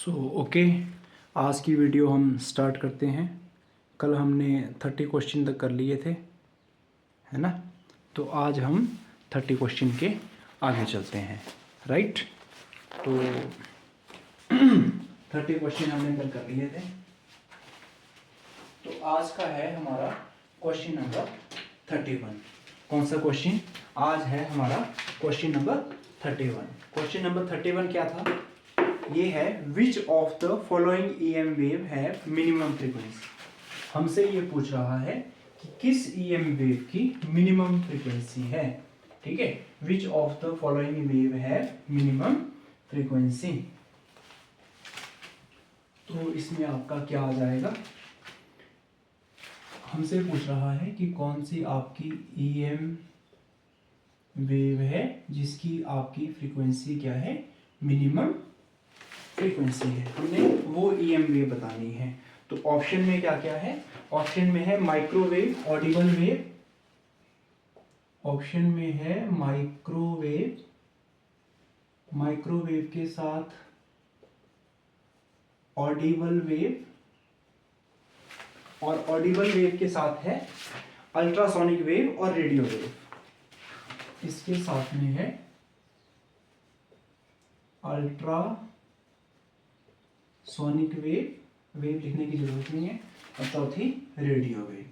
Okay, आज की video हम स्टार्ट करते हैं। कल हमने 30 क्वेश्चन तक कर लिए थे, है ना। तो आज हम 30 क्वेश्चन के आगे चलते हैं, राइट। तो 30 क्वेश्चन हमने कल कर लिए थे। तो आज का है हमारा क्वेश्चन नंबर 31। कौन सा क्वेश्चन आज है हमारा? Question number 31। क्वेश्चन नंबर 31 क्या था? ये है which of the following EM wave have minimum frequency. हमसे ये पूछ रहा है कि किस ईएम वेव की मिनिमम फ्रीक्वेंसी है, ठीक है। Which of the following wave have minimum frequency. तो इसमें आपका क्या आ जाएगा? हमसे पूछ रहा है कि कौन सी आपकी ईएम वेव है जिसकी आपकी फ्रीक्वेंसी क्या है? मिनिमम फ्रीक्वेंसी है। हमने वो ईएम वेव बतानी है। तो ऑप्शन में क्या क्या है? ऑप्शन में है माइक्रोवेव, ऑडिबल वेव। ऑप्शन में है माइक्रोवेव, माइक्रोवेव के साथ ऑडिबल वेव, और ऑडिबल वेव के साथ है अल्ट्रासोनिक वेव और रेडियो वेव। इसके साथ में है अल्ट्रा सोनिक वेव, वेव लिखने की जरूरत नहीं है, और चौथी रेडियो वेव।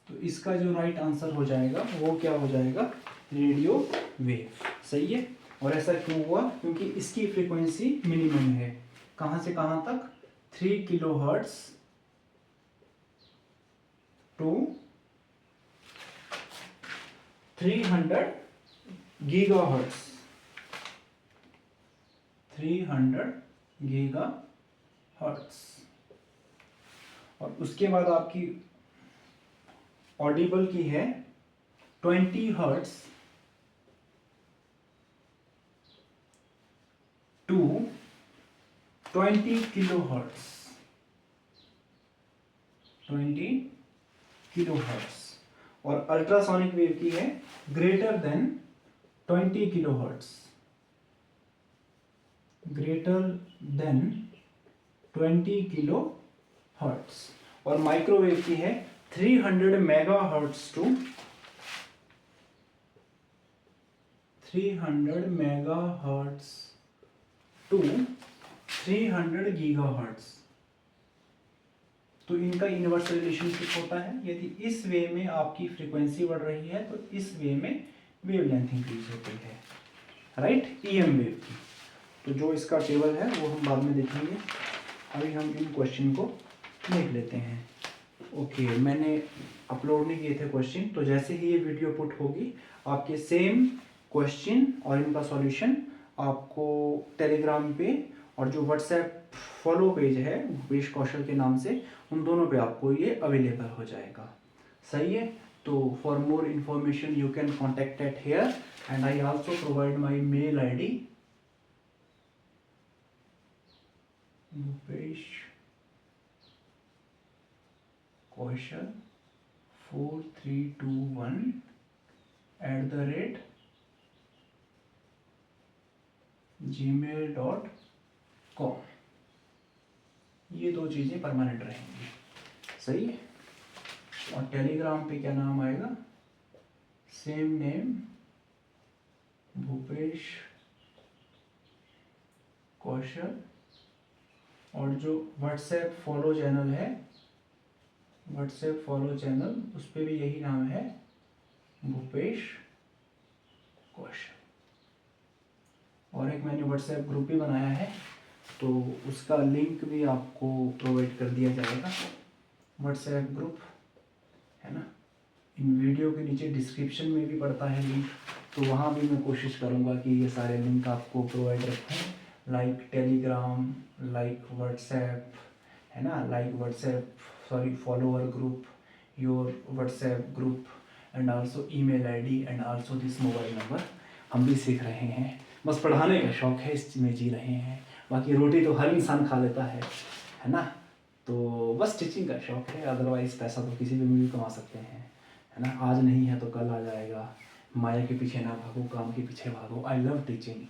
तो इसका जो राइट आंसर हो जाएगा वो क्या हो जाएगा? Radio wave. सही है। और ऐसा क्यों हुआ? क्योंकि इसकी फ्रीक्वेंसी मिनिमम है। कहां से कहां तक? 3 किलोहर्ट्ज टू 300 गीगाहर्ट्ज। 300 गीगाहर्ट्ज। और उसके बाद आपकी ऑडिबल की है 20 हर्ट्ज टू 20 किलोहर्ट्ज। 20 किलोहर्ट्ज। और अल्ट्रासोनिक वेव की है greater than 20 kilohertz. Greater than 20 kilohertz. और माइक्रोवेव की है 300 megahertz to 300 megahertz to 300 gigahertz. तो इनका इनवर्स रिलेशनशिप होता है। यदि इस वे में आपकी फ्रीक्वेंसी बढ़ रही है तो इस वे में वेवलेंथ इंक्रीज होती है, राइट, ईएम वेव की। तो जो इसका टेबल है वो हम बाद में देखेंगे। अभी हम इन क्वेश्चन को देख लेते हैं। ओके, मैंने अपलोड नहीं किए थे क्वेश्चन, तो जैसे ही ये वीडियो पुट होगी आपके सेम क्वेश्चन और इनका सॉल्यूशन आपको टेलीग्राम पे और जो व्हाट्सएप फॉलो पेज है भूपेश कौशल के नाम से, उन दोनों पे आपको ये अवेलेबल हो जाएगा। सही है। तो for more information you can contact at here, and I also provide my mail ID Bhupesh Kaushal 4321@gmail.com। ये दो चीजें परमानेंट रहेंगी। सही है। और टेलीग्राम पे क्या नाम आएगा? सेम नेम, भूपेश कौशल। और जो व्हाट्सएप फॉलो चैनल है, व्हाट्सएप फॉलो चैनल, उस पर भी यही नाम है, भूपेश कौशल। और एक मैंने व्हाट्सएप ग्रुप भी बनाया है, तो उसका लिंक भी आपको प्रोवाइड कर दिया जाएगा। व्हाट्सएप ग्रुप है ना, इन वीडियो के नीचे डिस्क्रिप्शन में भी पड़ता है लिंक, तो वहाँ भी मैं कोशिश करूँगा कि ये सारे लिंक आपको प्रोवाइड रखें, लाइक टेलीग्राम, लाइक व्हाट्सएप, है ना, like WhatsApp follower group, your WhatsApp group, and also email ID and also this mobile number। हम भी सीख रहे हैं, बस पढ़ाने का शौक है, इसमें जी रहे हैं। बाकी रोटी तो हर इंसान खा लेता है ना। तो बस टीचिंग का शौक है, अदरवाइज पैसा तो किसी भी में भी कमा सकते हैं, है ना। आज नहीं है तो कल आ जाएगा, माया के पीछे ना भागो, काम के पीछे भागो। I love teaching,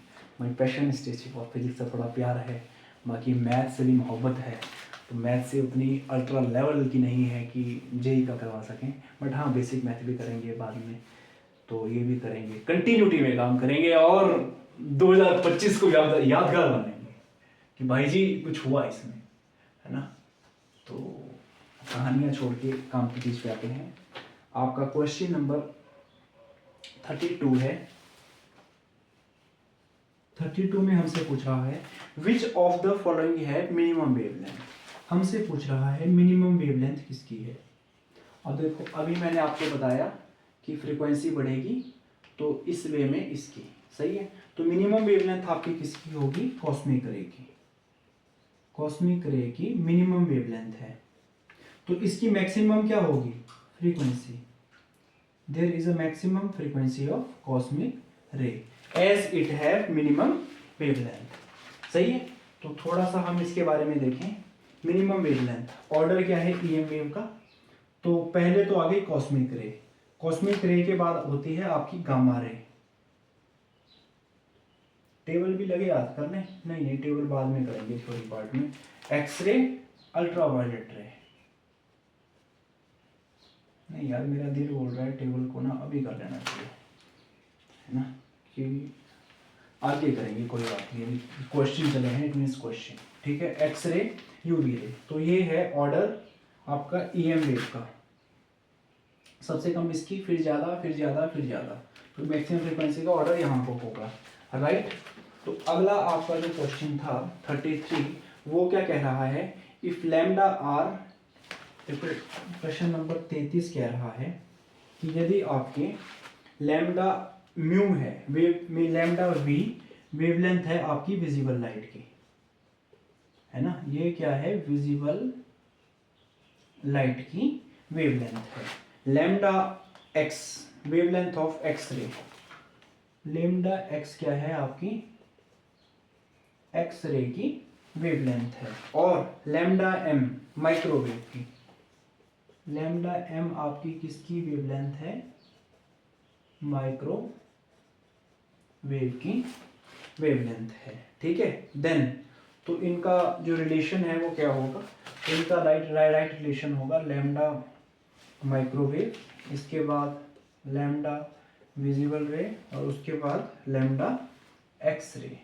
my passion is teaching. और फिजिक्स से थोड़ा प्यार है, बाकी मैथ से भी मोहब्बत है। तो मैथ से उतनी अल्ट्रा लेवल की नहीं है कि जेई का करवा सकें, बट हाँ बेसिक मैथ भी करेंगे बाद में, तो ये भी करेंगे, कंटिन्यूटी में काम करेंगे और 2025 को यादगार बनाएंगे कि भाई जी कुछ हुआ इसमें, है ना। तो कहानियाँ छोड़ के काम की चीज़ पे आते हैं। आपका क्वेश्चन नंबर 32 है। 32 में हमसे पूछ रहा है विच ऑफ द फॉलोइंग है मिनिमम वेवलेंथ। हमसे पूछ रहा है मिनिमम वेवलेंथ किसकी है। अब देखो, अभी मैंने आपको बताया कि फ्रीक्वेंसी बढ़ेगी तो इस वे में इसकी, सही है। तो मिनिमम वेवलेंथ आपकी किसकी होगी, कॉस्मिक रे की। कॉस्मिक रे की मिनिमम वेवलेंथ है, तो इसकी मैक्सिमम क्या होगी, frequency. There is a maximum frequency of cosmic ray as it have minimum wavelength, सही है। तो थोड़ा सा हम इसके बारे में देखें। मिनिमम वेवलेंथ ऑर्डर क्या है ईएम वेव का। तो पहले तो आ गई कॉस्मिक रे, कॉस्मिक रे के बाद होती है आपकी गामा रे। टेबल भी लगे याद करने, नहीं टेबल बाद में करेंगे थोड़ी पार्ट में। एक्सरे, अल्ट्रावायलेट रे। नहीं यार मेरा दिल बोल रहा है टेबल को ना अभी कर लेना चाहिए, है ना, कि आगे करेंगे, कोई बात नहीं। क्वेश्चन चले हैं, इट मीन्स क्वेश्चन, ठीक है। एक्सरे, यूवी रे, तो ये है ऑर्डर आपका ईएम वेव का। सबसे कम इसकी, फिर ज़्यादा, फिर ज़्यादा, फिर ज़्यादा, तो मैक्सिमम फ्रीक्वेंसी का ऑर्डर यहाँ पर होगा, राइट। तो अगला आपका जो क्वेश्चन था 33, वो क्या कह रहा है, if lambda are, question number 33 कह रहा है कि यदि आपके लैम्डा म्यू है, वेव में लैम्डा वी वेवलेंथ है आपकी विजिबल लाइट की, है ना, ये क्या है, विजिबल लाइट की वेवलेंथ है। Lambda x wavelength of X ray, lambda x क्या है आपकी एक्स रे की वेवलेंथ है। और लैम्डा एम माइक्रोवेव की, लैम्डा एम आपकी किसकी वेवलेंथ है, माइक्रोवेव की वेवलेंथ है, ठीक है। देन तो इनका जो रिलेशन है वो क्या होगा, इनका राइट रिलेशन होगा लैम्डा माइक्रोवेव, इसके बाद लैम्डा विजिबल रे, और उसके बाद लैम्डा एक्स रे,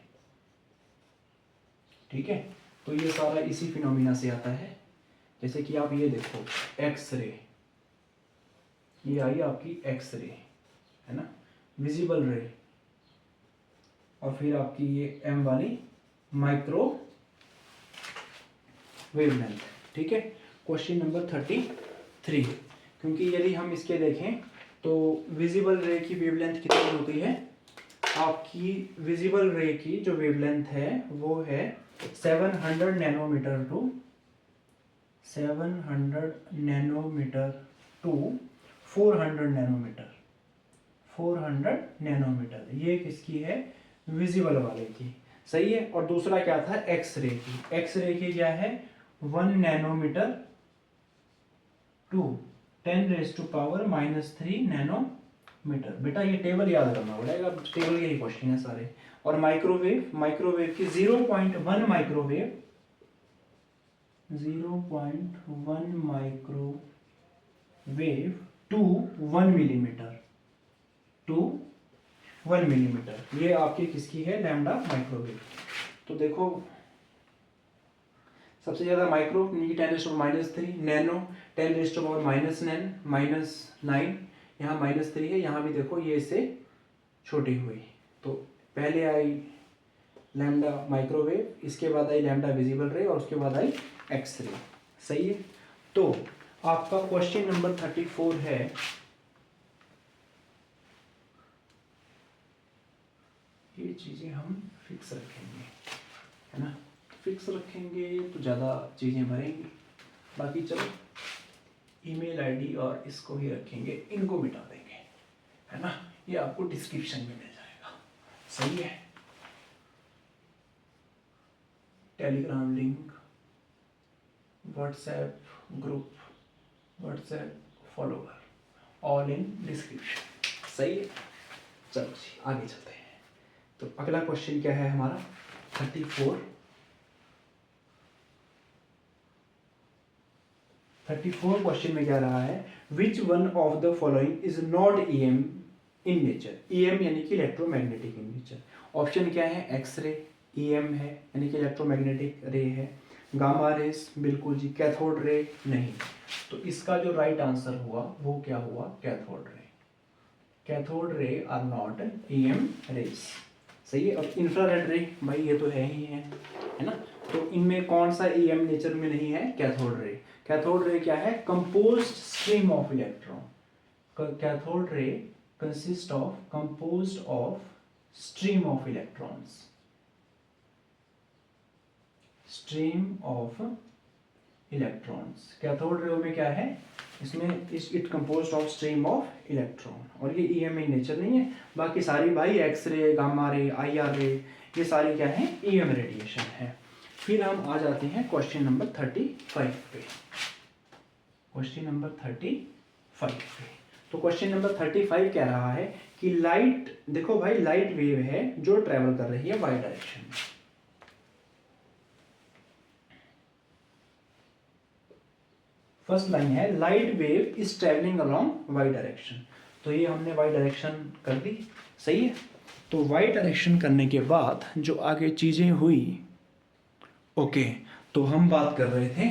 ठीक है। तो ये सारा इसी फिनोमिना से आता है। जैसे कि आप ये देखो एक्स रे, ये आई आपकी एक्स रे, है ना, विजिबल रे, और फिर आपकी ये एम वाली माइक्रो वेवलेंथ, ठीक है। क्वेश्चन नंबर 33, क्योंकि यदि हम इसके देखें तो विजिबल रे की वेवलेंथ कितनी होती है, आपकी विजिबल रे की जो वेवलेंथ है वो है 700 nanometre to 700 nanometre to 400 nanometre, 400 nanometre, ये किसकी है, विजिबल वाले की, सही है। और दूसरा क्या था, एक्स रे की, एक्स रे की क्या है 1 नैनोमीटर टू 10⁻³ नैनोमीटर। बेटा ये टेबल याद करना पड़ेगा, टेबल के ही क्वेश्चन है सारे। और माइक्रोवेव, माइक्रोवेव की 0.1 microwave, 0.1 microwave to 1 millimetre, to 1 millimetre, ये आपकी किसकी है, लैम्डा माइक्रोवेव। तो देखो सबसे ज्यादा माइक्रो 10⁻³ नैनो 10⁻⁻⁹ यहाँ -3 है, यहाँ भी देखो ये इससे छोटी हुई। तो पहले आई लैम्डा माइक्रोवेव, इसके बाद आई लैम्डा विजिबल रे, और उसके बाद आई एक्स रे, सही है। तो आपका क्वेश्चन नंबर 34 है, ये चीजें हम फिक्स रखेंगे, है ना, फिक्स रखेंगे तो ज़्यादा चीज़ें भरेंगी। बाकी चलो ईमेल आईडी और इसको ही रखेंगे, इनको मिटा देंगे, है ना, ये आपको डिस्क्रिप्शन में मिल जाएगा, सही है। Telegram link, WhatsApp group, WhatsApp follower, all in description, सही है। चलो जी आगे चलते हैं। तो अगला क्वेश्चन क्या है हमारा 34 क्वेश्चन में क्या रहा है, विच one of the following is not EM in nature. EM यानी कि इलेक्ट्रोमैग्नेटिक इन नेचर। ऑप्शन क्या है, एक्सरे ईएम है यानी कि इलेक्ट्रोमैग्नेटिक रे है, गामा रेस बिल्कुल जी, कैथोड रे नहीं। तो इसका जो राइट आंसर हुआ वो क्या हुआ, cathode ray. Cathode ray are not EM race, सही है। और इंफ्रारेड रे भाई ये तो है ही है ना। तो इनमें कौन सा ईएम नेचर में नहीं है, कैथोड रे। कैथोड रे क्या है, composed stream of electron. Cathode ray consist of composed of stream of electrons, stream of electrons. Cathode ray में क्या है, इसमें it composed of stream of electron, और ये ईएम नेचर नहीं है। बाकी सारी भाई एक्सरे, गामा रे, आईआर रे, ये सारी क्या है, ईएम रेडिएशन है। फिर हम आ जाते हैं क्वेश्चन नंबर 35 पे। क्वेश्चन नंबर 35 पे, तो क्वेश्चन नंबर 35 कह रहा है कि लाइट, देखो भाई लाइट वेव है जो ट्रेवल कर रही है वाई डायरेक्शन में। फर्स्ट लाइन है light wave is travelling along Y direction. तो ये हमने वाई डायरेक्शन कर दी, सही है। तो वाई डायरेक्शन करने के बाद जो आगे चीजें हुई, ओके, तो हम बात कर रहे थे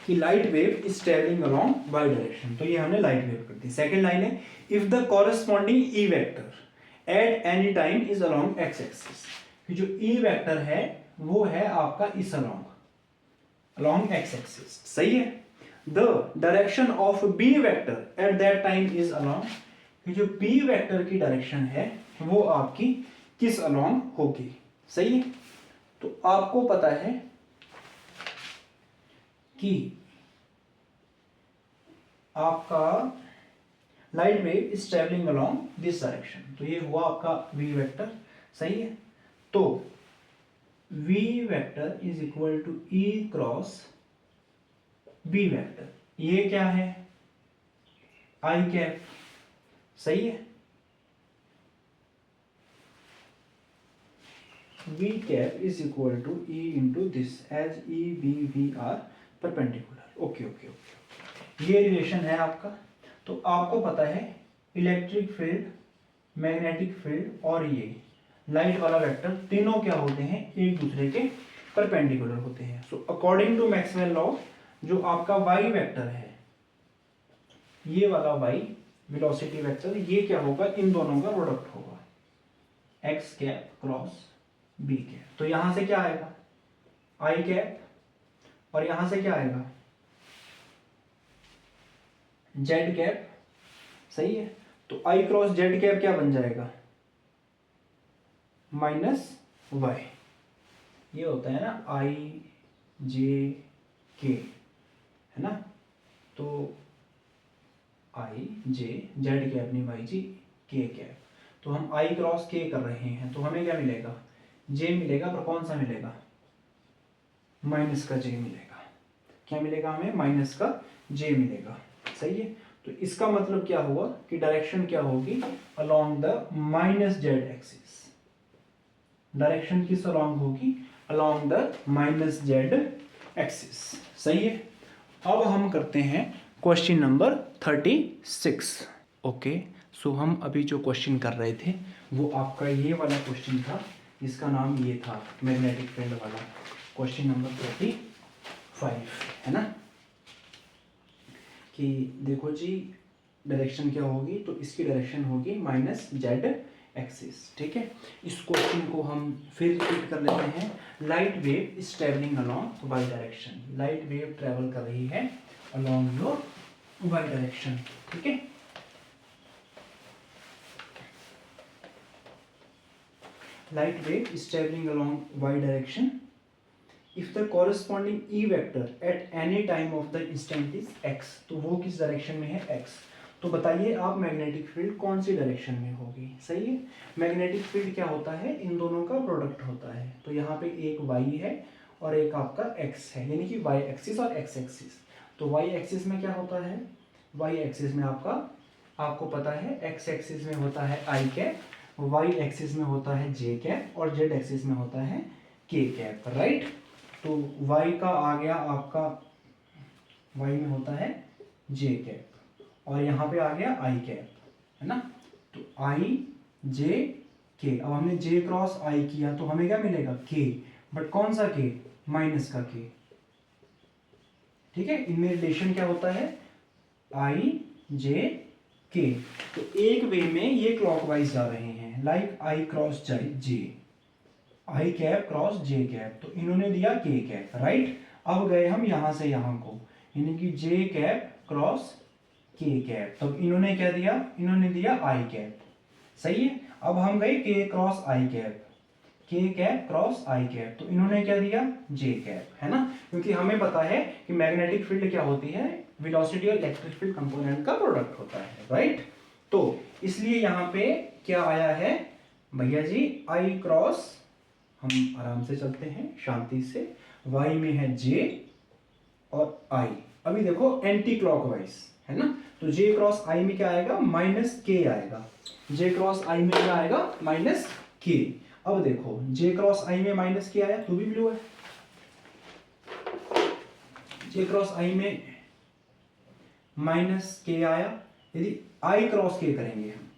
कि light wave is travelling along Y direction, तो ये हमने लाइट वेव कर दी। सेकंड लाइन है if the corresponding E vector at any time is along X axis, कि जो ई वेक्टर है वो है आपका इस अलोंग एक्स एक्सिस, सही है। The direction of B vector at that time is along, कि जो बी वेक्टर की डायरेक्शन है वो आपकी किस अलोंग होगी, सही है। तो आपको पता है कि आपका light wave is travelling along this direction, तो ये हुआ आपका v वेक्टर, सही है। तो v vector is equal to e cross b vector, ये क्या है, i कैप, सही है। v cap is equal to e into this, as e b v are perpendicular. Okay okay okay, ये रिलेशन है आपका। तो आपको पता है इलेक्ट्रिक फील्ड, मैग्नेटिक फील्ड और ये लाइट वाला वेक्टर तीनों क्या होते हैं, एक दूसरे के परपेंडिकुलर होते हैं। So according to Maxwell law, जो आपका वाई वेक्टर है, ये वाला वाई वेलोसिटी वेक्टर, ये क्या होगा, इन दोनों का प्रोडक्ट होगा, X cap cross B cap. तो यहां से क्या आएगा, आई कैप, और यहां से क्या आएगा, जेड कैप, सही है। तो आई क्रॉस जेड कैप क्या बन जाएगा, माइनस वाई। ये होता है ना आई जे के, है ना। तो आई जे, जेड कैप नहीं वाई जी, के कैप। तो हम आई क्रॉस के कर रहे हैं, तो हमें क्या मिलेगा, जे मिलेगा, पर कौन सा मिलेगा, माइनस का जे मिलेगा। क्या मिलेगा हमें, माइनस का जे मिलेगा, सही है। तो इसका मतलब क्या हुआ कि डायरेक्शन क्या होगी, along the minus Z axis. Direction किस अलोंग होगी, along the minus Z axis, सही है। अब हम करते हैं क्वेश्चन नंबर 36। ओके, सो हम अभी जो क्वेश्चन कर रहे थे वो आपका ये वाला क्वेश्चन था, जिसका नाम ये था मैग्नेटिक फील्ड वाला, क्वेश्चन नंबर 35, है ना। कि देखो जी डायरेक्शन क्या होगी, तो इसकी डायरेक्शन होगी माइनस जेड एक्सिस, ठीक है। इस क्वेश्चन को हम फिर रिपीट कर लेते हैं। Light wave is travelling along Y direction, light wave travel कर रही है अलोंग योर वाई डायरेक्शन, ठीक है। Light wave is travelling along Y direction if the corresponding e vector at any time of the instant is x, तो वो किस direction में है, x। तो बताइए आप मैग्नेटिक फील्ड कौन सी डायरेक्शन में होगी, सही है। मैग्नेटिक फील्ड क्या होता है, इन दोनों का प्रोडक्ट होता है। तो यहाँ पे एक y है और एक आपका x है, यानी कि y एक्सिस और x एक्सिस। तो y एक्सिस में क्या होता है, y एक्सिस में आपका आपको पता है एक्स एक्सिस में होता है आई कैप, वाई एक्सिस में होता है जे कैप और जेड एक्सिस में होता है के कैप, राइट। तो वाई का आ गया आपका, वाई में होता है जे कैप और यहाँ पे आ गया आई कैप, है ना। तो आई जे के, अब हमने जे क्रॉस आई किया तो हमें क्या मिलेगा के, बट कौन सा के, माइनस का के, ठीक है। इनमें रिलेशन क्या होता है, आई जे के। तो एक वे में ये क्लॉकवाइज जा रहे हैं, like I cross J, I cap cross J cap, तो इन्होंने दिया के कैप, राइट। अब गए हम यहां से यहां को, यानी कि जे कैप क्रॉस के कैप, तब इन्होंने क्या दिया, इन्होंने दिया आई कैप, सही है। अब हम गए के क्रॉस आई कैप, के कैप क्रॉस आई कैप, तो इन्होंने क्या दिया, जे कैप, है ना। क्योंकि हमें पता है कि मैग्नेटिक फील्ड क्या होती है, वेलोसिटी और इलेक्ट्रिक फील्ड कंपोनेंट का प्रोडक्ट होता है, राइट। तो इसलिए यहाँ पे क्या आया है भैया जी, आई क्रॉस, हम आराम से चलते हैं शांति से, वाई में है जे और आई, अभी देखो एंटी क्लॉकवाइज, है ना। तो जे क्रॉस आई में क्या आएगा, माइनस के आएगा, जे क्रॉस आई में क्या आएगा, माइनस के। अब देखो जे क्रॉस आई में माइनस के आया तो भी ब्लू है, जे क्रॉस आई में माइनस के आया, यदि आई क्रॉस के करेंगे हम,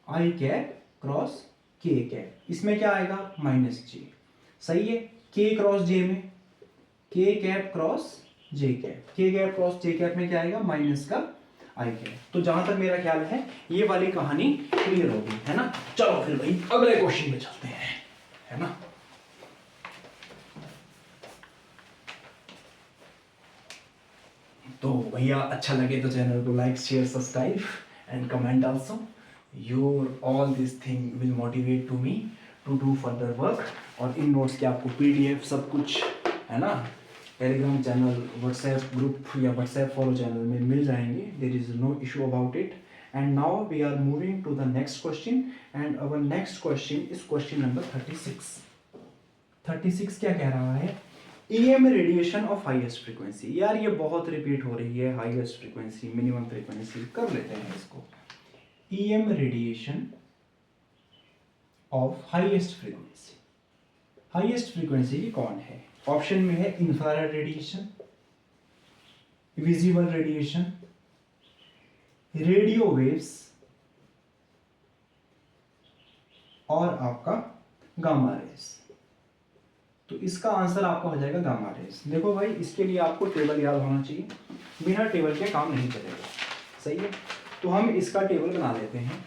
आई कैप क्रॉस के कैप, इसमें क्या आएगा, माइनस जे, सही है। के क्रॉस जे में, के कैप क्रॉस जे कैप, के कैप क्रॉस जे कैप में क्या आएगा, माइनस का आई कैप। तो जहां तक मेरा ख्याल है ये वाली कहानी क्लियर होगी, है ना। चलो फिर भाई अगले क्वेश्चन में चलते हैं, है ना। तो भैया अच्छा लगे तो चैनल को like share subscribe and comment also, your all this thing will motivate to me to do further work. और इन नोट्स के आपको पीडीएफ सब कुछ, है ना, टेलीग्राम चैनल, व्हाट्सएप ग्रुप या व्हाट्सएप फॉलो चैनल में मिल जाएंगे, there is no issue about it. And now we are moving to the next question, and our next question is question number 36। 36 क्या कह रहा है, EM radiation of highest frequency. यार ये बहुत रिपीट हो रही है, हाईएस्ट फ्रीक्वेंसी, मिनिमम फ्रीक्वेंसी, कर लेते हैं इसको। EM radiation of highest frequency, highest frequency की कौन है। ऑप्शन में है infrared radiation, visible radiation, radio waves और आपका गामा रेस। तो इसका आंसर आपका हो जाएगा गामा रेस। देखो भाई इसके लिए आपको टेबल याद होना चाहिए, बिना टेबल के काम नहीं चलेगा, सही है। तो हम इसका टेबल बना लेते हैं।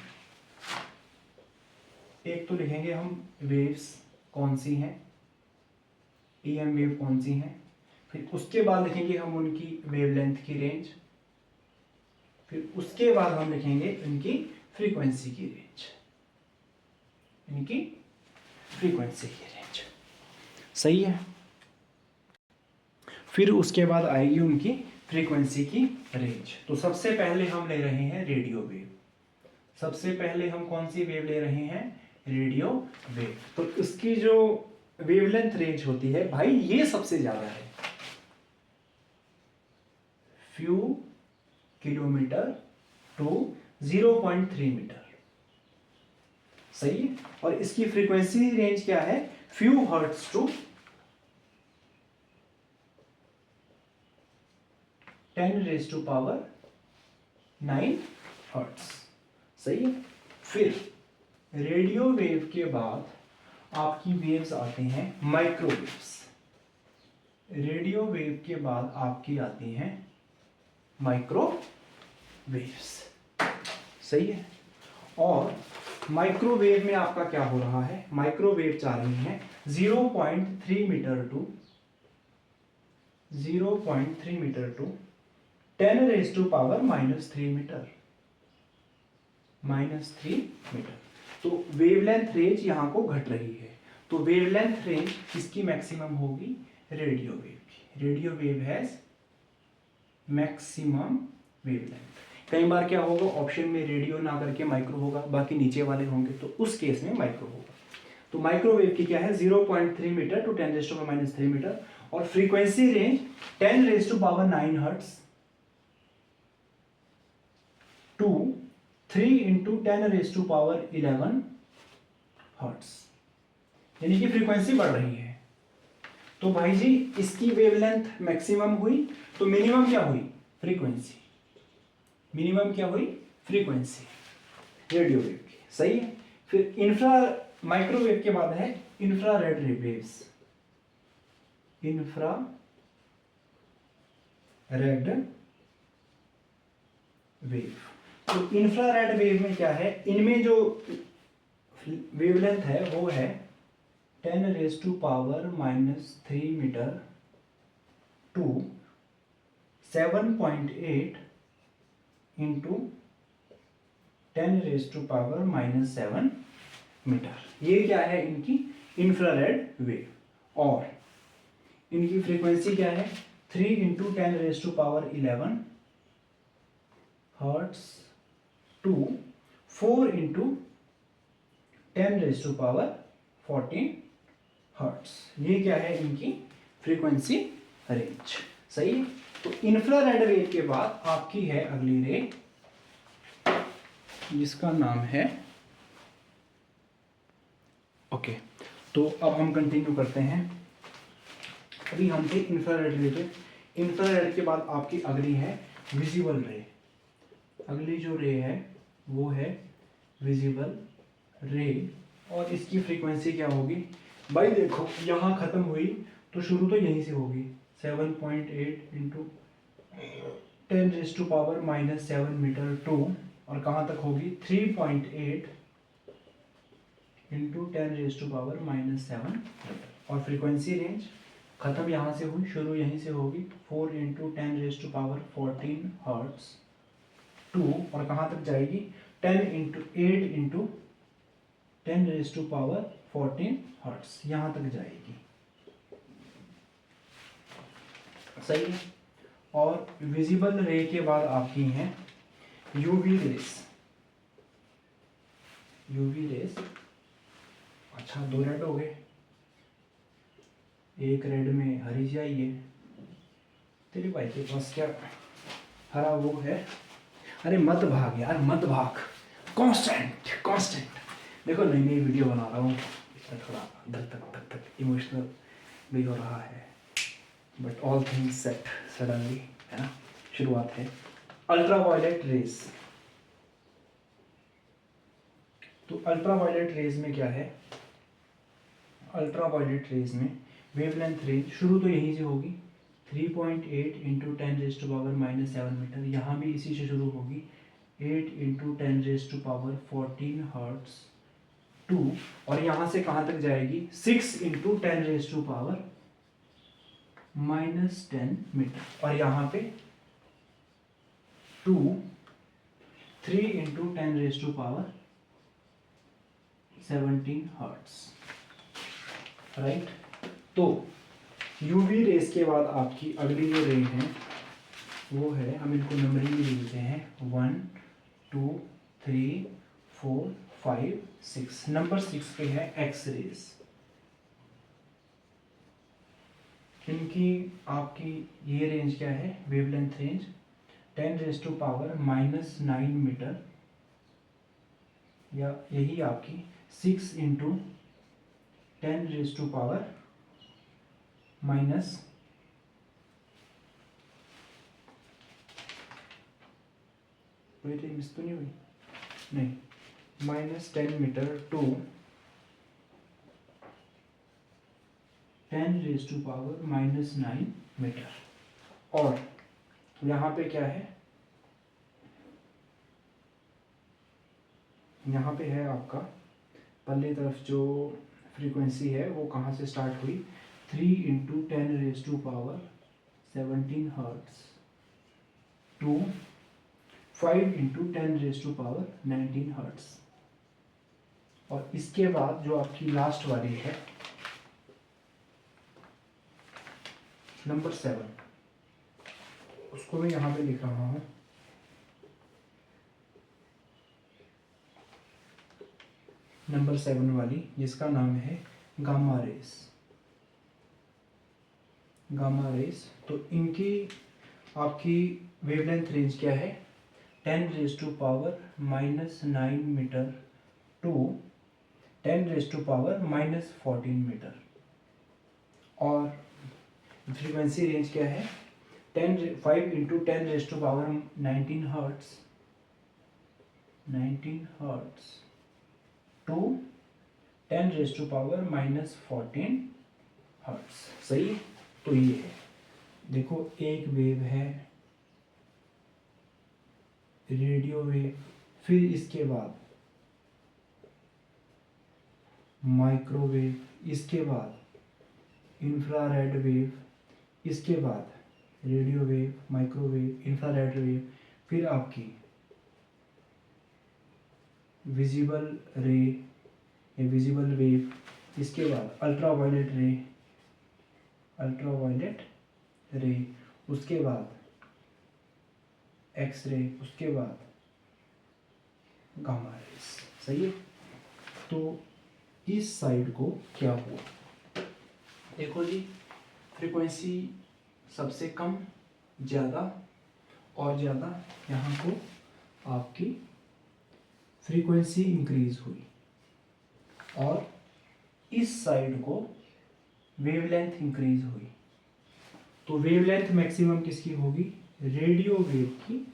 एक तो लिखेंगे हम वेव्स कौन सी हैं, EM वेव कौन सी हैं, फिर उसके बाद लिखेंगे हम उनकी वेवलेंथ की रेंज, फिर उसके बाद हम लिखेंगे इनकी फ्रीक्वेंसी की रेंज, इनकी फ्रीक्वेंसी की रेंज, सही है। फिर उसके बाद आएगी उनकी फ्रीक्वेंसी की रेंज। तो सबसे पहले हम ले रहे हैं रेडियो वेव, सबसे पहले हम कौन सी वेव ले रहे हैं, रेडियो वेव। तो इसकी जो वेवलेंथ रेंज होती है भाई ये सबसे ज्यादा है, फ्यू किलोमीटर टू 0.3 मीटर, सही है। और इसकी फ्रीक्वेंसी रेंज क्या है, फ्यू हर्ट्ज टू 10⁻⁹ हर्ट्ज, सही है। फिर रेडियो वेव के बाद आपकी वेव्स आते हैं माइक्रोवेव्स, रेडियो वेव के बाद आपकी आती हैं माइक्रोवेव्स, सही है। और माइक्रोवेव में आपका क्या हो रहा है, माइक्रोवेव जा रही है 0.3 metre to 0.3 metre to 10⁻³ metre, -3 metre. तो वेवलेंथ रेंज यहां को घट रही है। तो वेवलेंथ रेंज किसकी मैक्सिमम होगी, रेडियो वेव की। Radio wave has maximum wavelength. कई बार क्या होगा, ऑप्शन में रेडियो ना करके माइक्रो होगा, बाकी नीचे वाले होंगे, तो उस केस में माइक्रो होगा। तो माइक्रोवेव की क्या है 0.3 मीटर टू 10⁻³ मीटर, और frequency range 10⁻⁹ hertz to 3 into 10⁻11 hertz, यानी कि फ्रीक्वेंसी बढ़ रही है। तो भाई जी इसकी वेवलेंथ मैक्सिमम हुई, तो मिनिमम क्या हुई? फ्रीक्वेंसी। मिनिमम क्या हुई? फ्रीक्वेंसी रेडियो वेव की, सही है। फिर इंफ्रा माइक्रोवेव के बाद है infrared waves. Infra red wave. तो इंफ्रारेड वेव में क्या है, इनमें जो वेवलेंथ है वो है 10⁻³ मीटर टू 7.8 इंटू 10⁻⁻7 मीटर। ये क्या है इनकी इंफ्रारेड वेव। और इनकी फ्रीक्वेंसी क्या है? 3 into 10⁻11 hertz to 4 into 10⁻14 hertz. ये क्या है इनकी फ्रीक्वेंसी रेंज, सही है। तो इंफ्रारेड वेव के बाद आपकी है अगली रे, जिसका नाम है ओके। तो अब हम कंटिन्यू करते हैं। अभी हम थे इंफ्रारेड रे पे। इंफ्रारेड के बाद आपकी अगली है विजिबल रे। अगली जो रे है वो है विजिबल रे, और इसकी फ्रीक्वेंसी क्या होगी भाई? देखो यहाँ खत्म हुई तो शुरू तो यहीं से होगी, 7.8 इंटू 10⁻⁻7 मीटर टू, और कहाँ तक होगी? 3.8 इंटू 10⁻⁻7 मीटर। और फ्रीक्वेंसी रेंज खत्म यहाँ से हुई, शुरू यहीं से होगी, 4 इंटू 10⁻14 हर्ट्स टू, और कहाँ तक जाएगी? 8 इंटू 10⁻14 हर्ट्स, यहाँ तक जाएगी, सही है। और विजिबल रे के बाद आपकी हैं यूवी रेस। यूवी रेस, अच्छा 2 रेड हो गए, एक रेड में हरी चाहिए। तेरे भाई के पास क्या हरा वो है? अरे मत भाग यार, मत भाग, कांस्टेंट कांस्टेंट। देखो नई नई वीडियो बना रहा हूँ, इसमें थोड़ा धक धक धक धक इमोशनल भी हो रहा है, but all things set suddenly, है ना। शुरुआत है अल्ट्रावायलेट रेज। तो अल्ट्रावायलेट रेज में क्या है? अल्ट्रावायलेट रेज में वेवलेंथ रेंज शुरू तो यहीं से होगी, 3.8 इंटू 10⁻⁻7 मीटर, यहाँ भी इसी से शुरू होगी, 8 इंटू 10⁻14 हर्ट्स टू, और यहाँ से कहाँ तक जाएगी? 6 इंटू 10⁻⁻10 मीटर, और यहाँ पे 2 3 इंटू 10⁻17 हर्ट्स, राइट। तो यूवी रेस के बाद आपकी अगली जो रे है वो है, हम इनको नंबरिंग में लिखते हैं 1 2 3 4 5 6। नंबर 6 पे है एक्स रेस। इनकी आपकी ये रेंज क्या है? वेवलेंथ रेंज 10⁻⁻9 मीटर, या यही आपकी 6 इंटू 10⁻⁻, मिस तो नहीं हुई? नहीं, -10 मीटर टू 10⁻⁻9 मीटर। और यहाँ पे क्या है? यहाँ पे है आपका पहली तरफ जो फ्रीक्वेंसी है वो कहाँ से स्टार्ट हुई? 3 into 10⁻17 hertz to 5 into 10⁻19 hertz. और इसके बाद जो आपकी लास्ट वाली है नंबर 7, उसको मैं यहाँ पे लिख रहा हूँ, नंबर 7 वाली, जिसका नाम है गामा रेस। गामा रेस, तो इनकी आपकी वेवलेंथ रेंज क्या है? 10⁻⁻9 मीटर टू 10⁻⁻14 मीटर। और फ्रीक्वेंसी रेंज क्या है? 5 × 10⁻19 हर्ट्स 19 हर्ट्स टू 10⁻⁻14 हर्ट्स। सही है। तो ये है, देखो एक वेव है रेडियो वेव, फिर इसके बाद माइक्रोवेव, इसके बाद इंफ्रारेड वेव, इसके बाद radio wave, microwave, infrared wave, फिर आपकी विजिबल रे या विजिबल वेव, इसके बाद अल्ट्रावायलेट रे, उसके बाद एक्स रे, उसके बाद गामा रेस। सही है। तो इस साइड को क्या हुआ, देखो जी, फ्रीक्वेंसी सबसे कम, ज़्यादा और ज़्यादा, यहाँ को आपकी फ्रीक्वेंसी इंक्रीज हुई, और इस साइड को वेवलेंथ इंक्रीज हुई। तो वेवलेंथ मैक्सिमम किसकी होगी? रेडियो वेव की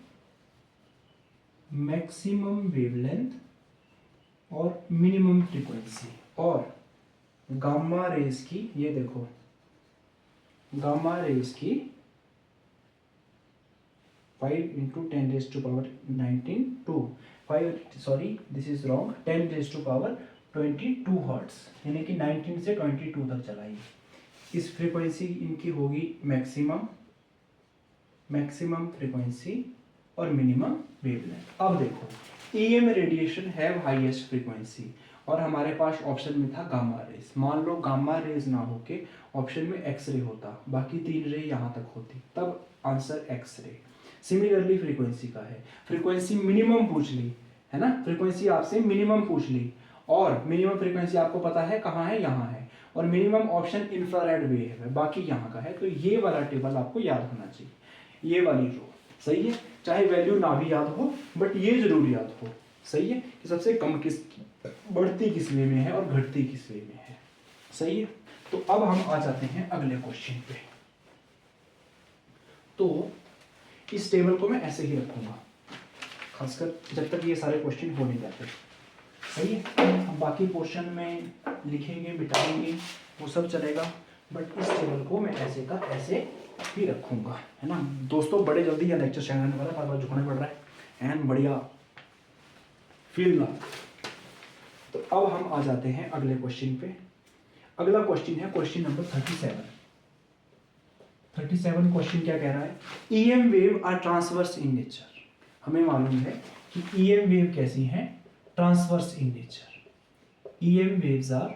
मैक्सिमम वेवलेंथ और मिनिमम फ्रीक्वेंसी, और गामा रेस की, ये देखो गामा रेस की 5 × 10⁻19 to 5, sorry this is wrong, 10⁻22 hertz, यानी कि 19 से 22 तक चलाई। इस फ्रीक्वेंसी इनकी होगी मैक्सिमम फ्रीक्वेंसी और मिनिमम वेवलेंथ। अब देखो, EM radiation have highest frequency, और हमारे पास ऑप्शन में था गामा रेज। मान लो गामा रेज ना होके ऑप्शन में एक्स रे होता, बाकी 3 रे यहाँ तक होती, तब answer X ray. Similarly frequency का है, फ्रीक्वेंसी मिनिमम पूछ ली है ना, फ्रीक्वेंसी आपसे मिनिमम पूछ ली, और मिनिमम फ्रीक्वेंसी आपको पता है कहाँ है, यहाँ है, और मिनिमम ऑप्शन इंफ्रारेड वेव है, बाकी यहाँ का है। तो ये वाला टेबल आपको याद होना चाहिए, ये वाली रो। सही है। चाहे वैल्यू ना भी याद हो, बट ये जरूर याद हो। सही है, कि सबसे कम किस, बढ़ती किस वे में है और घटती किस वे में है। सही है। तो अब हम आ जाते हैं अगले क्वेश्चन पे। तो इस टेबल को मैं ऐसे ही रखूंगा, खासकर जब तक ये सारे क्वेश्चन हो नहीं जाते। सही है। हम बाकी पोर्शन में लिखेंगे, बिठाएंगे, वो सब चलेगा, बट इस टेबल को मैं ऐसे का ऐसे ही रखूंगा, है ना दोस्तों। बड़े जल्दी यह लेक्चर स्टार्ट होने वाला है, बार-बार झुकना पड़ रहा है, एंड बढ़िया फील ना। तो अब हम आ जाते हैं अगले क्वेश्चन पे। अगला क्वेश्चन है क्वेश्चन नंबर 37 क्वेश्चन क्या कह रहा है? EM wave are transverse in nature. हमें मालूम है कि ईएम वेव कैसी हैं? Transverse in nature. EM waves are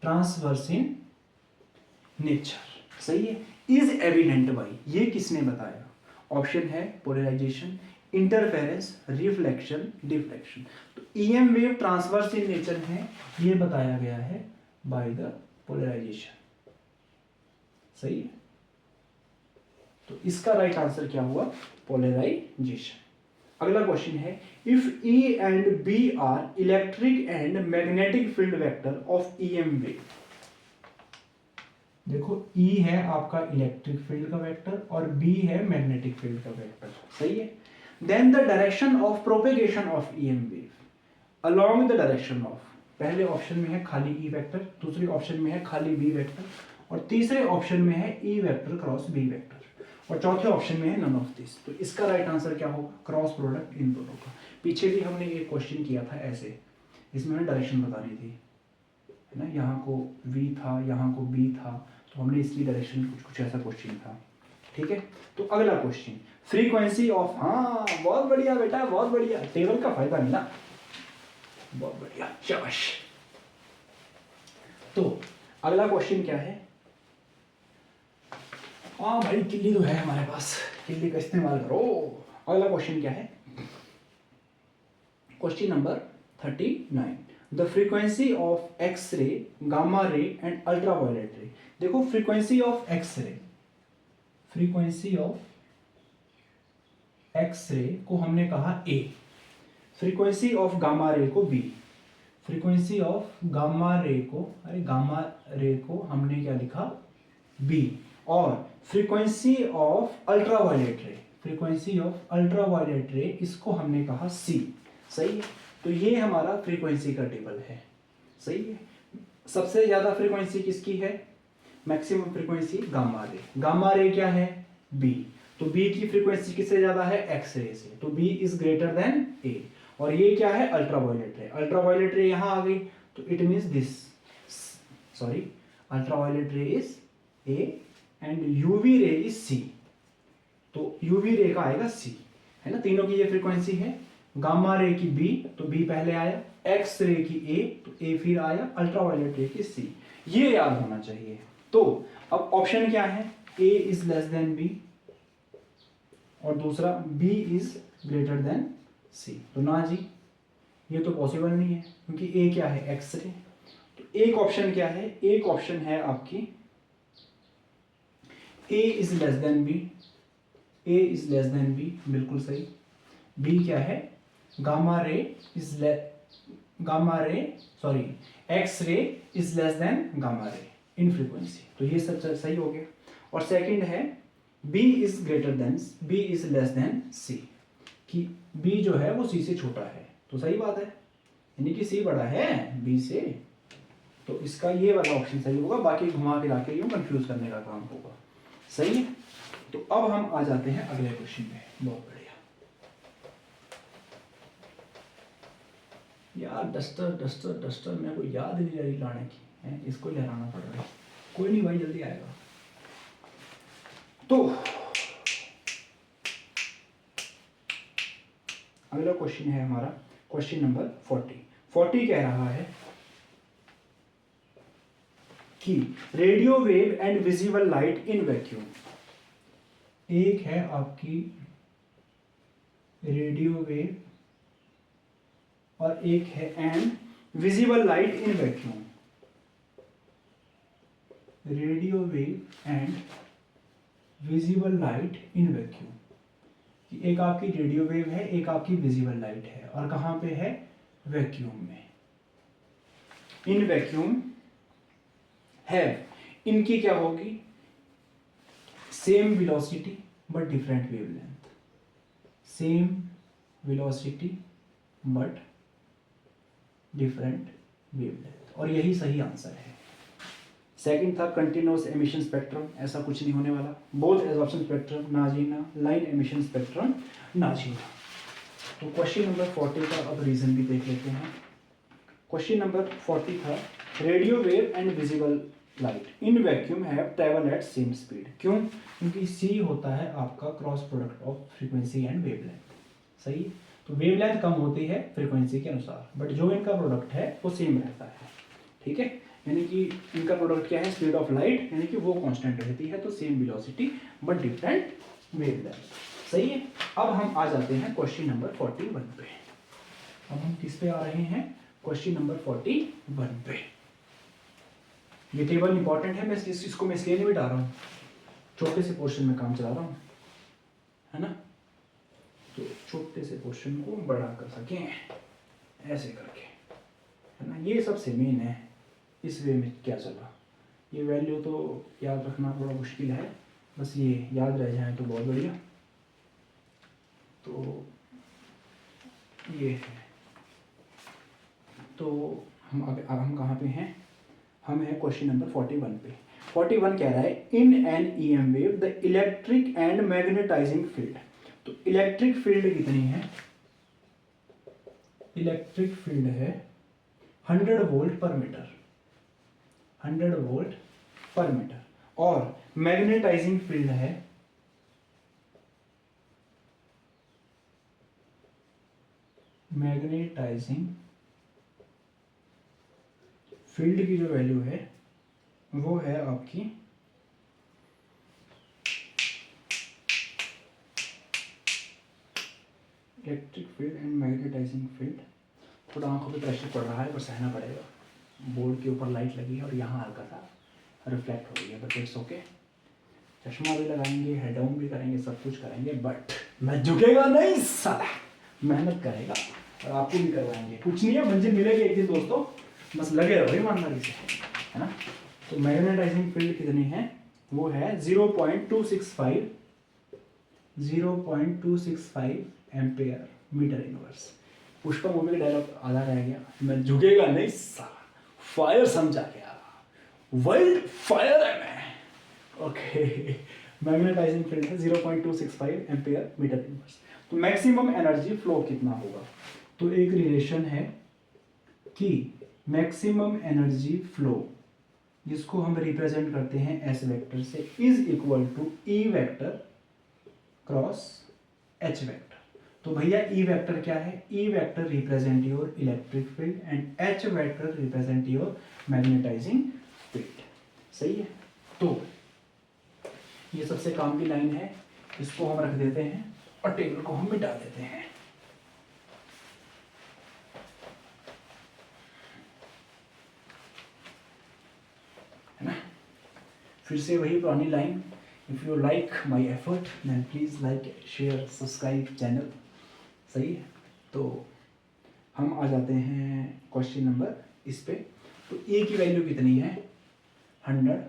transverse in nature. सही है। इज एविडेंट बाई, ये किसने बताया? ऑप्शन है पोलराइजेशन, इंटरफेरेंस, रिफ्लेक्शन, डिफ्लेक्शन। तो EM wave transverse in nature है, ये बताया गया है बाय द पोलराइजेशन। सही है। तो इसका राइट आंसर क्या हुआ? पोलराइजेशन। अगला क्वेश्चन है, if E and B are electric and magnetic field vector of EM wave. देखो E है आपका इलेक्ट्रिक फील्ड का वेक्टर और B है मैग्नेटिक फील्ड का वेक्टर। सही है। Then the direction of propagation of EM wave along the direction of, पहले ऑप्शन में है खाली E वेक्टर, दूसरे ऑप्शन में है खाली B वेक्टर, और तीसरे ऑप्शन में है E vector cross B vector, और चौथे ऑप्शन में है नन ऑफ दिस। तो इसका राइट आंसर क्या होगा? क्रॉस प्रोडक्ट इन दोनों का। पीछे भी हमने एक क्वेश्चन किया था ऐसे, इसमें हमें डायरेक्शन बतानी थी, है ना। यहाँ को V था, यहाँ को B था, तो हमने इसकी डायरेक्शन कुछ ऐसा क्वेश्चन था। ठीक है। तो अगला क्वेश्चन, फ्रीक्वेंसी ऑफ, हाँ बहुत बढ़िया बेटा, बहुत बढ़िया, टेबल का फायदा मिला, बहुत बढ़िया, शाबाश। तो अगला क्वेश्चन क्या है? हाँ भाई किल्ली तो है हमारे पास, किल्ली का इस्तेमाल करो। अगला क्वेश्चन क्या है? Question number 39, the frequency of X ray, gamma ray and ultraviolet रे। देखो frequency of X ray, frequency of X ray को हमने कहा ए, फ्रीक्वेंसी ऑफ गामा रे को B, frequency of gamma ray को, अरे गामा रे को हमने क्या लिखा, बी, और फ्रीक्वेंसी ऑफ अल्ट्रावायलेट रे, फ्रीक्वेंसी ऑफ अल्ट्रावायलेट रे इसको हमने कहा सी। सही है, तो ये हमारा फ्रीक्वेंसी का टेबल है। सही है, सबसे ज्यादा फ्रीक्वेंसी किसकी है, maximum frequency gamma ray, gamma ray क्या है, बी, तो बी की फ्रीक्वेंसी किससे ज्यादा है, एक्स रे से, तो बी इज ग्रेटर देन ए, और ये क्या है, अल्ट्रावायलेट रे, अल्ट्रावायलेट रे यहां आ गई, तो it means this, sorry, ultraviolet ray is A and UV ray is C, तो यूवी रे का आएगा सी, है ना, तीनों की ये फ्रीक्वेंसी है, गामा रे की बी, तो बी पहले आया, एक्स रे की ए, तो ए फिर आया, अल्ट्रावायलेट रे की सी, ये याद होना चाहिए। तो अब ऑप्शन क्या है, ए इज लेस देन बी, और दूसरा बी इज ग्रेटर देन सी, तो ना जी, ये तो पॉसिबल नहीं है, क्योंकि ए क्या है, एक्स रे, तो एक ऑप्शन क्या है, एक ऑप्शन है आपकी A is less than B, A is less than B, बिल्कुल सही, बी क्या है, gamma ray is gamma ray, sorry, X ray is less than gamma ray in frequency, तो ये सब सही हो गया। और सेकंड है b is greater than, b is less then c, कि b जो है वो c से छोटा है, तो सही बात है, यानी कि c बड़ा है b से, तो इसका ये वाला ऑप्शन सही होगा, बाकी घुमा फिरा के यूं कंफ्यूज करने का काम होगा। सही है, तो अब हम आ जाते हैं अगले क्वेश्चन पे। बहुत बढ़िया यार, डस्टर डस्टर डस्टर मेरे को याद नहीं रही लाने की है, इसको लहराना पड़ रहा है, कोई नहीं भाई, जल्दी आएगा। तो अगला क्वेश्चन है हमारा क्वेश्चन नंबर 40 कह रहा है कि radio wave and visible light in vacuum, एक है आपकी रेडियो वेव और एक है and visible light in vacuum, radio wave and visible light in vacuum, एक आपकी रेडियो वेव है, एक आपकी विजिबल लाइट है, और कहां पे है, वैक्यूम में, इन वैक्यूम है, इनकी क्या होगी, same velocity but different wavelength, same velocity but different wavelength, और यही सही आंसर है। सेकंड था कंटिन्यूअस एमिशन स्पेक्ट्रम, ऐसा कुछ नहीं होने वाला, बोथ एब्जॉर्प्शन स्पेक्ट्रम ना जीना, लाइन एमिशन स्पेक्ट्रम ना जीना। तो क्वेश्चन नंबर 40 का अब रीजन भी देख लेते हैं। क्वेश्चन नंबर 40 था radio wave and visible light in vacuum have travel at same speed, क्यों, क्योंकि सी होता है आपका cross product of frequency and wavelength. सही, तो वेवलेंथ कम होती है फ्रीक्वेंसी के अनुसार, बट जो इनका प्रोडक्ट है वो सेम रहता है। ठीक है, यानी कि इनका प्रोडक्ट क्या है, स्पीड ऑफ लाइट, यानी कि वो कांस्टेंट रहती है, तो same velocity but different wavelength. सही है, अब हम आ जाते हैं क्वेश्चन नंबर 41 पे। अब हम किस पे आ रहे हैं, क्वेश्चन नंबर 41 पे। ये टेबल इंपॉर्टेंट है, मैं इसको मैं इसलिए नहीं बिठा रहा हूँ, छोटे से पोर्शन में काम चला रहा हूँ, है ना, तो छोटे से पोर्शन को बड़ा कर सकें ऐसे करके, है ना, ये सबसे मेन है। इस वे में क्या चला, ये वैल्यू तो याद रखना थोड़ा मुश्किल है, बस ये याद रह जाए तो बहुत बढ़िया। तो ये है, तो हम कहाँ पे हैं, हम हैं क्वेश्चन नंबर 41 पे। 41 कह रहा है in an EM wave the electric and magnetising field, तो इलेक्ट्रिक फील्ड कितनी है, इलेक्ट्रिक फील्ड है 100 volt per metre, 100 volt per metre, और मैग्नेटाइजिंग फील्ड है मैग्नेटाइजिंग फील्ड की जो वैल्यू है वो है आपकी electric field and magnetising field. थोड़ा आंखों पे प्रेशर पड़ रहा है पर सहना पड़ेगा, बोर्ड के ऊपर लाइट लगी है और यहाँ हल्का सा रिफ्लेक्ट हो रही है, बट इट्स ओके। चश्मा भी लगाएंगे, हेड डाउन भी करेंगे, सब कुछ करेंगे, बट मैं झुकेगा नहीं साला, मेहनत करेगा और आपको भी करवाएंगे। कुछ नहीं है, मंजिल मिलेगी एक दिन दोस्तों, बस लगे रहो ईमानदारी से, है ना। तो मैग्नेटाइजिंग फील्ड कितनी है, वो है 0.265 ampere metre inverse. Pushpa movie का डायलॉग आधा रह गया, मैं झुकेगा नहीं साला, फायर समझा गया, वाइल्ड फायर है मैं। ओके, मैग्नेटाइजिंग फील्ड है 0.265 एम्पेयर मीटर इनवर्स। तो मैक्सिमम एनर्जी फ्लो कितना होगा, तो एक रिलेशन है कि मैक्सिमम एनर्जी फ्लो, जिसको हम रिप्रेजेंट करते हैं एस वेक्टर से, is equal to E vector cross H vector. तो भैया ई वेक्टर क्या है, E vector represent your electric field and H vector represent your magnetising field. सही है, तो ये सबसे काम की लाइन है, इसको हम रख देते हैं और टेबल को हम मिटा देते हैं। है ना, फिर से वही पुरानी line, if you like my effort then please like share subscribe channel. सही है, तो हम आ जाते हैं क्वेश्चन नंबर इस पे। तो ए की वैल्यू कितनी है 100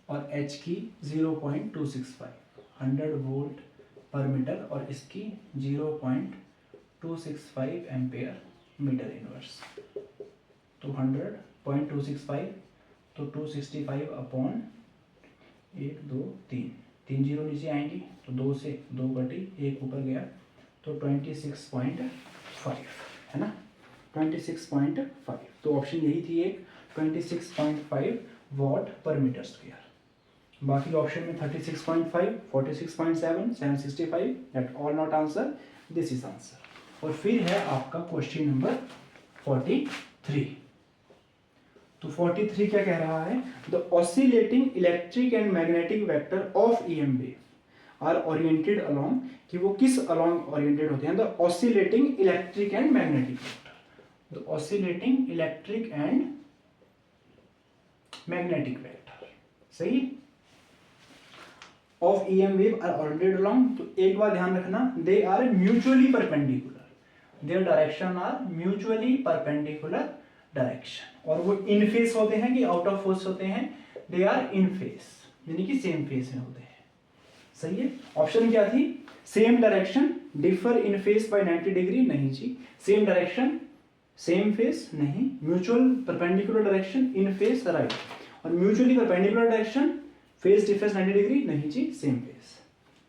और एच की 0.265, 100 वोल्ट पर मीटर और इसकी 0.265 एम्पेयर मीटर इनवर्स। तो 100.265 तो 265 अपॉन 1 2 3, 3 जीरो नीचे आएंगी तो 2 से 2 कटी, 1 ऊपर गया तो 26.5, है ना, 26.5। तो ऑप्शन यही थी एक, 26.5 वॉट पर मीटर स्क्वायर। बाकी ऑप्शन में 36.5, 46.7, 765, that all not answer, this is answer. और फिर है आपका क्वेश्चन नंबर 43। तो 43 क्या कह रहा है, the oscillating electric and magnetic vector of EM wave are oriented along, कि वो किस अलोंग ओरिएंटेड होते हैं, the oscillating electric and magnetic vector, the oscillating electric and magnetic vector. सही, of EM wave are oriented along. तो एक बार ध्यान रखना, they are mutually perpendicular, their direction are mutually perpendicular direction. और वो इन फेस होते हैं कि आउट ऑफ फेस होते हैं, दे आर इन फेस, यानी कि सेम फेस में होते हैं। सही है, ऑप्शन क्या थी, same direction differ in phase by 90 degree, नहीं जी, सेम डायरेक्शन सेम फेस नहीं, mutual perpendicular direction in phase right, और mutually perpendicular direction phase difference 90 degree नहीं जी, सेम फेस।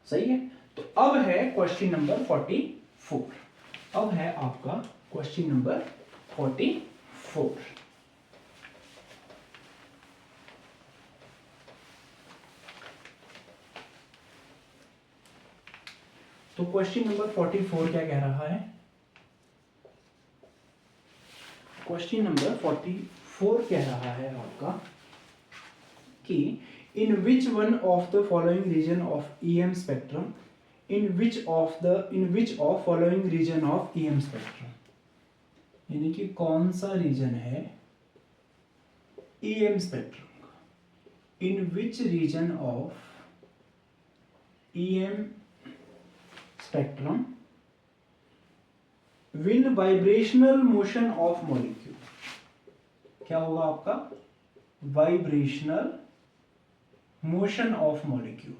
सही है, तो अब है क्वेश्चन नंबर 44। अब है आपका क्वेश्चन नंबर 44। तो क्वेश्चन नंबर 44 क्या कह रहा है, क्वेश्चन नंबर 44 कह रहा है आपका कि in which one of the following region of EM spectrum, in which of following region of EM spectrum, यानी कि कौन सा रीजन है ईएम स्पेक्ट्रम का, in which region of EM spectrum will vibrational motion of molecule, क्या होगा आपका, vibrational motion of molecule,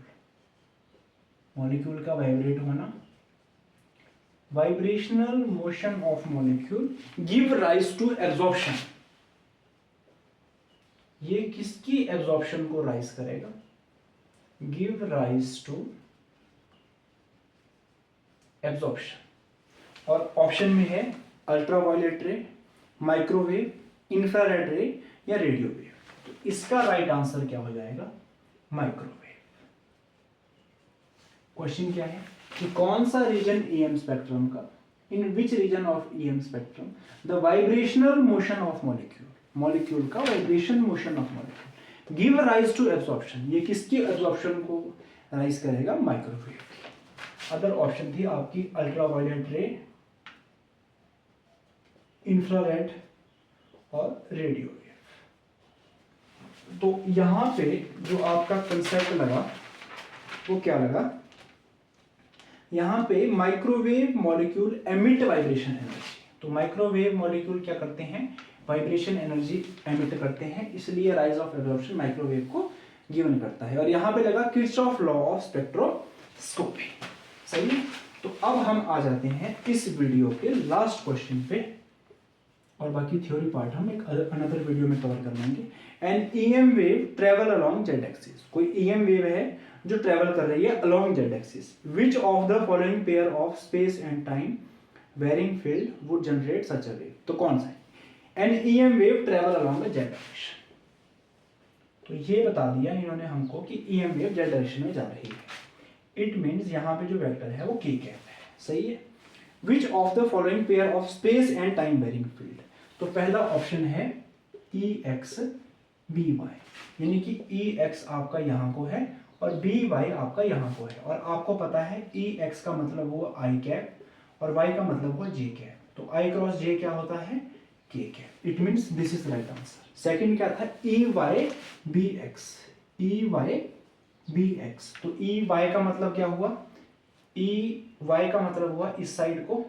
molecule का वाइब्रेट होना, vibrational motion of molecule give rise to absorption, ये किसकी एब्जॉर्प्शन को राइज करेगा, गिव राइज टू एब्जॉर्प्शन। और ऑप्शन में है अल्ट्रावायलेट रे, माइक्रोवेव, इंफ्रारेड रे या रेडियो वेव। तो इसका राइट आंसर क्या हो जाएगा, माइक्रोवेव। क्वेश्चन क्या है कि कौन सा रीजन ईएम स्पेक्ट्रम का, in which region of EM spectrum the vibrational motion of molecule, molecule का vibration motion of molecule give rise to absorption, ये किसकी एब्जॉर्प्शन को राइज करेगा, माइक्रोवेव की। अदर ऑप्शन थी आपकी अल्ट्रावायलेट रे, इंफ्रारेड और रेडियो वेव। तो यहाँ पे जो आपका कंसेप्ट लगा वो क्या लगा, यहाँ पे microwave molecule emit vibration energy. तो माइक्रोवेव मॉलिक्यूल क्या करते हैं, वाइब्रेशन एनर्जी एमिट करते हैं, इसलिए राइज ऑफ एब्जॉर्प्शन माइक्रोवेव को गिवन करता है। और यहाँ पे लगा किर्चॉफ लॉ ऑफ स्पेक्ट्रोस्कोपी। सही है। तो अब हम आ जाते हैं इस वीडियो के लास्ट क्वेश्चन पे, और बाकी थ्योरी पार्ट हम एक अनदर वीडियो में कवर कर लेंगे। An EM wave travel along Z axis, कोई ईएम वेव है जो ट्रेवल कर रही है along Z axis, which of the following pair of space and time varying field would generate such a wave. तो कौन सा है, an EM wave travel along the Z direction. तो ये बता दिया इन्होंने हमको कि ईएम वेव जेड डायरेक्शन में जा रही है। इट मीन्स यहाँ पे जो वेक्टर है वो k कैप है। सही है। Which of the following pair of space and time varying field, तो पहला ऑप्शन है ई एक्स बी वाई, यानी कि ई एक्स आपका यहाँ को है और बी वाई आपका यहाँ को है, और आपको पता है ई एक्स का मतलब हुआ आई कैप और वाई का मतलब हुआ जे कैप। तो आई क्रॉस जे क्या होता है, K cap. It means this is right answer. Second क्या था, E Y B X, E Y B X. तो ई वाई का मतलब क्या हुआ, ई वाई का मतलब हुआ इस साइड को,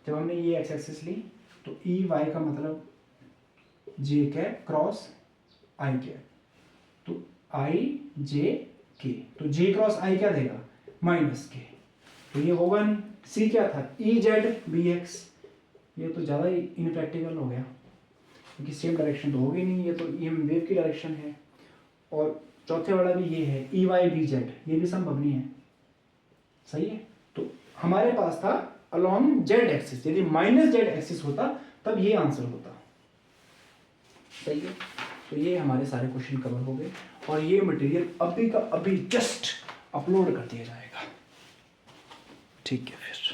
जब हमने ये एक्स एक्सिस ली तो ई वाई का मतलब जे कैप क्रॉस आई कैप, तो आई जे के, तो जे क्रॉस आई क्या देगा, माइनस के, तो ये होगा नहीं। सी क्या था, ई जेड बी एक्स, ये तो ज़्यादा ही इनप्रैक्टिकल हो गया क्योंकि सेम डायरेक्शन तो होगी नहीं, ये तो ई वेव की डायरेक्शन है। और चौथे वाला भी ये है ई वाई बी जेड, ये भी संभव नहीं है। सही है। तो हमारे पास था अलोंग जेड एक्सिस, यदि माइनस जेड एक्सिस होता तब ये आंसर होता। सही है। तो ये हमारे सारे क्वेश्चन कवर हो गए और ये मटेरियल अभी का अभी जस्ट अपलोड कर दिया जाएगा। ठीक है फिर।